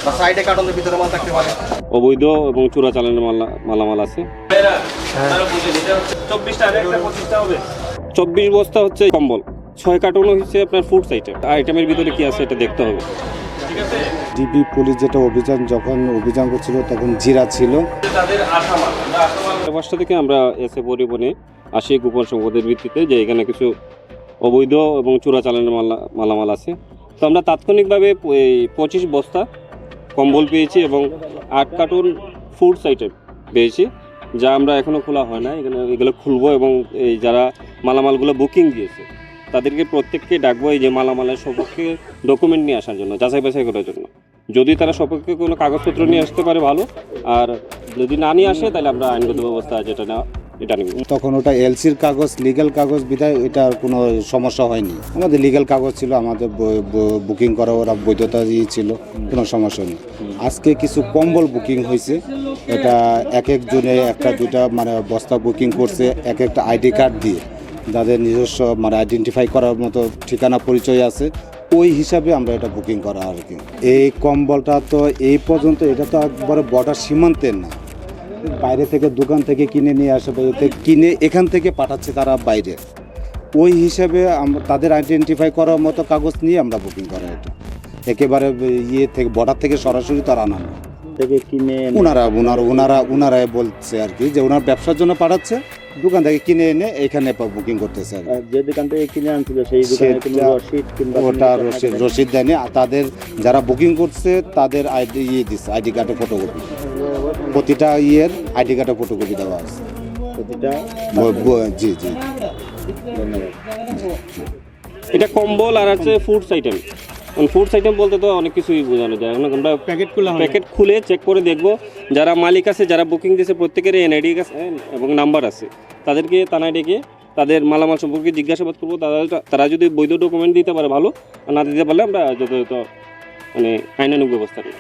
বা সাইডে কার্টনের ভিতরে মাল থাকতে পারে। অবৈধ এবং চোরাচালানের মালামাল আছে। 24 বস্তা হচ্ছে কম্বল, 6 কার্টন হচ্ছে আপনার ফুডস আইটেমের ভিতরে কি আছে এটা দেখতে হবে। ডিবি পুলিশ যেটা অভিযান করছিল তখন জিরা ছিল। 5টা থেকে আমরা এসে পরিবহনে আসি গোপন সংবাদের ভিত্তিতে যে এখানে কিছু অবৈধ এবং চোরাচালানের মালামাল আছে। তো আমরা তাৎক্ষণিকভাবে 25 বস্তা কম্বল পেয়েছি এবং 8 কার্টন ফুডস আইটেম পেয়েছি, যা আমরা এখনও খোলা হয় না। এগুলো খুলবো এবং এই যারা মালামালগুলো বুকিং দিয়েছে তাদেরকে প্রত্যেককে ডাকবো এই যে মালামালের সপক্ষে ডকুমেন্ট নিয়ে আসার জন্য, যাচাই বাছাই করার জন্য। যদি তারা সপক্ষে কোনো কাগজপত্র নিয়ে আসতে পারে ভালো, আর যদি না নিয়ে আসে তাহলে আমরা আইনগত ব্যবস্থা যেটা না এটা নিব। তখন ওটা এলসির কাগজ, লিগ্যাল কাগজ বিধায় এটার কোনো সমস্যা হয়নি। আমাদের লিগ্যাল কাগজ ছিল, আমাদের বুকিং করা ওরা বৈধতা ছিল, কোনো সমস্যা নেই। আজকে কিছু কম্বল বুকিং হয়েছে, এটা এক একজনে একটা দুইটা মানে বস্তা বুকিং করছে এক একটা আইডি কার্ড দিয়ে, যাদের নিজস্ব মানে আইডেন্টিফাই করার মতো ঠিকানা পরিচয় আছে, ওই হিসাবে আমরা এটা বুকিং করা আর কি। এই কম্বলটা তো এই পর্যন্ত এটা তো একবারে বর্ডার সীমান্তের না, বাইরে থেকে দোকান থেকে কিনে নিয়ে আসে, কিনে এখান থেকে পাঠাচ্ছে তারা বাইরে। ওই হিসাবে তাদের আইডেন্টিফাই করার মতো কাগজ নিয়ে আমরা বুকিং করা, এটা একেবারে ইয়ে থেকে বর্ডার থেকে সরাসরি তারা আনা না, ওনারাই বলছে আর কি যে ওনার ব্যবসার জন্য পাঠাচ্ছে, দোকান থেকে কিনে এনে এখানে বুকিং করতেছে। যে দোকান থেকে কিনে আনছিল সেই ওটা রসিদ দেয়নি, তাদের যারা বুকিং করছে তাদের আইডি দিচ্ছে, আইডি কার্ডের ফটোকপি, প্রতিটা আইডি কার্ডের ফটোকপি দেওয়া আছে প্রতিটা। জি জি, এটা কম্বল আর আছে ফুডস আইটেম। ফুডস আইটেম বলতে তো অনেক কিছুই বোঝানো যায়। আমরা প্যাকেট খুলে চেক করে দেখবো যারা মালিক আছে, যারা বুকিং দিয়েছে প্রত্যেকের এনআইডি এবং নাম্বার আছে, তাদেরকে থানায় ডেকে তাদের মালামাল সম্পর্কে জিজ্ঞাসাবাদ করবো। তারা যদি বৈধ ডকুমেন্ট দিতে পারে ভালো, আর না দিতে পারলে আমরা যথাযথ মানে আইনানুগ ব্যবস্থা নেব।